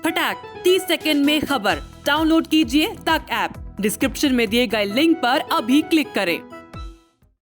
फटाक 30 सेकंड में खबर। डाउनलोड कीजिए तक ऐप। डिस्क्रिप्शन में दिए गए लिंक पर अभी क्लिक करें।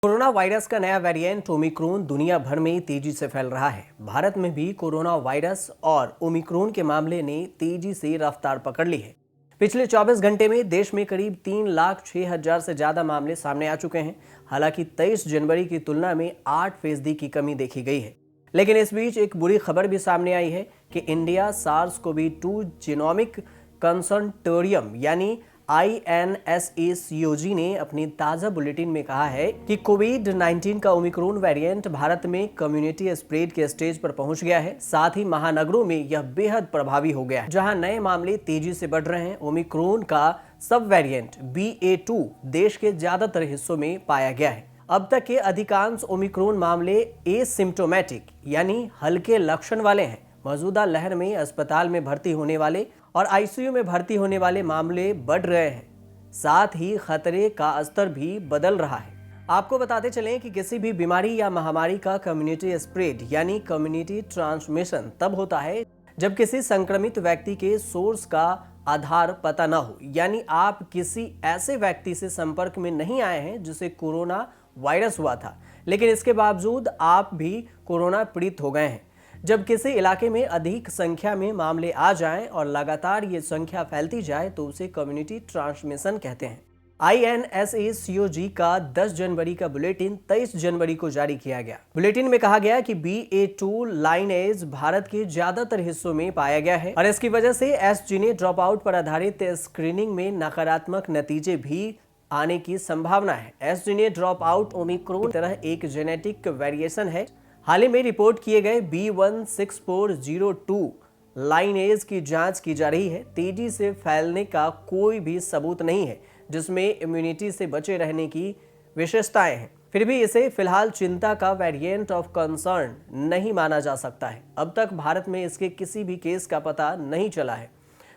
कोरोना वायरस का नया वेरिएंट ओमिक्रॉन दुनिया भर में तेजी से फैल रहा है। भारत में भी कोरोना वायरस और ओमिक्रॉन के मामले ने तेजी से रफ्तार पकड़ ली है। पिछले 24 घंटे में देश में करीब 3,06,000 से ज्यादा मामले सामने आ चुके हैं। हालांकि 23 जनवरी की तुलना में 8% की कमी देखी गई है। लेकिन इस बीच एक बुरी खबर भी सामने आई है कि इंडिया SARS-CoV-2 जीनोमिक कंसर्टेरियम यानी INSACOG ने अपनी ताजा बुलेटिन में कहा है कि कोविड-19 का ओमिक्रॉन वेरिएंट भारत में कम्युनिटी स्प्रेड के स्टेज पर पहुंच गया है। साथ ही महानगरों में यह बेहद प्रभावी हो गया है, जहां नए मामले तेजी से बढ़ रहे हैं। ओमिक्रॉन का सब वेरिएंट BA.2 देश के ज्यादातर हिस्सों में पाया गया है। अब तक के अधिकांश ओमिक्रॉन मामले एसिम्प्टोमेटिक यानी हल्के लक्षण वाले हैं। मौजूदा लहर में अस्पताल में भर्ती होने वाले और ICU में भर्ती होने वाले मामले बढ़ रहे हैं। साथ ही खतरे का स्तर भी बदल रहा है। आपको बताते चलें कि किसी भी बीमारी या महामारी का कम्युनिटी स्प्रेड यानी कम्युनिटी ट्रांसमिशन तब होता है जब किसी संक्रमित व्यक्ति के सोर्स का आधार पता न हो, यानी आप किसी ऐसे व्यक्ति से संपर्क में नहीं आए हैं जिसे कोरोना वायरस हुआ था, लेकिन इसके बावजूद आप भी कोरोना पीड़ित हो गए हैं। जब किसी इलाके में अधिक संख्या में मामले आ जाएं और लगातार ये संख्या फैलती जाए तो उसे कम्युनिटी ट्रांसमिशन कहते हैं। INSACOG का 10 जनवरी का बुलेटिन 23 जनवरी को जारी किया गया। बुलेटिन में कहा गया कि BA.2 लाइनेज भारत के ज्यादातर हिस्सों में पाया गया है और इसकी वजह से एसजीने ड्रॉप आउट पर आधारित स्क्रीनिंग में नकारात्मक नतीजे भी आने की संभावना है। एसजीने ड्रॉप आउट ओमिक्रॉन की तरह एक जेनेटिक वेरिएशन है। हाल ही में रिपोर्ट किए गए B16402 लाइनेज की जांच की जा रही है। तेजी से फैलने का कोई भी सबूत नहीं है जिसमें इम्यूनिटी से बचे रहने की विशेषताएं हैं। फिर भी इसे फिलहाल चिंता का वेरिएंट ऑफ कंसर्न नहीं माना जा सकता है। अब तक भारत में इसके किसी भी केस का पता नहीं चला है।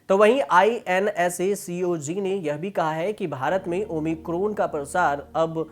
तो वहीं INSACOG ने यह भी कहा है कि भारत में ओमिक्रॉन का प्रसार अब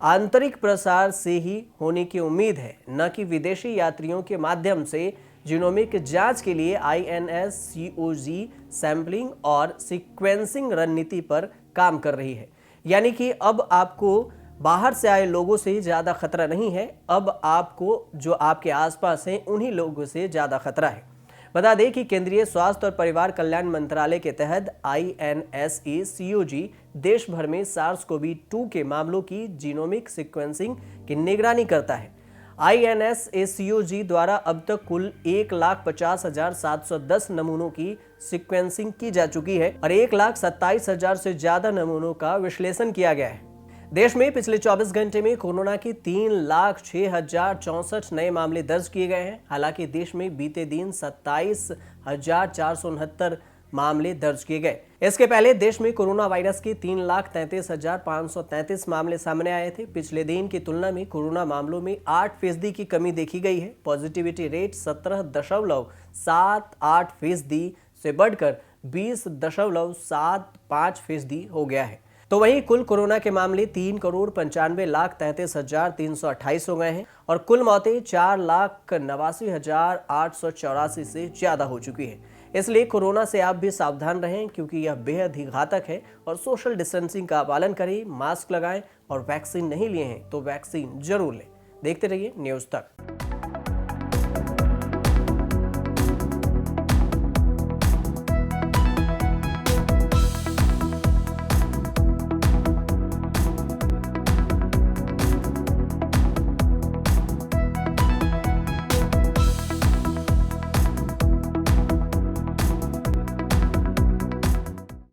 आंतरिक प्रसार से ही होने की उम्मीद है, न कि विदेशी यात्रियों के माध्यम से। जीनोमिक जांच के लिए INSACOG सैंपलिंग और सीक्वेंसिंग रणनीति पर काम कर रही है, यानी कि अब आपको बाहर से आए लोगों से ज्यादा खतरा नहीं है। अब आपको जो आपके आसपास हैं उन्हीं लोगों से ज्यादा खतरा है। बता दें कि केंद्रीय स्वास्थ्य और परिवार कल्याण मंत्रालय के तहत INSACOG देश भर में SARS-CoV-2 के मामलों की जीनोमिक सीक्वेंसिंग की निगरानी करता है। INSACOG द्वारा अब तक कुल 1,50,710 नमूनों की सीक्वेंसिंग की जा चुकी है और 1,27,000 से ज्यादा नमूनों का विश्लेषण किया गया है। देश में पिछले 24 घंटे में कोरोना के 3,06,064 नए मामले दर्ज किए गए हैं। हालांकि देश में बीते दिन 27,469 मामले दर्ज किए गए। इसके पहले देश में कोरोना वायरस के 3,33,533 मामले सामने आए थे। पिछले दिन की तुलना में कोरोना मामलों में 8% की कमी देखी गई है। पॉजिटिविटी रेट 17.78% से बढ़कर 20.75% हो गया है। तो वहीं कुल कोरोना के मामले 3,95,33,328 हो गए हैं और कुल मौतें 4,89,884 से ज्यादा हो चुकी है। इसलिए कोरोना से आप भी सावधान रहें, क्योंकि यह बेहद ही घातक है। और सोशल डिस्टेंसिंग का पालन करें, मास्क लगाएं और वैक्सीन नहीं लिए हैं तो वैक्सीन जरूर लें। देखते रहिए न्यूज़ तक।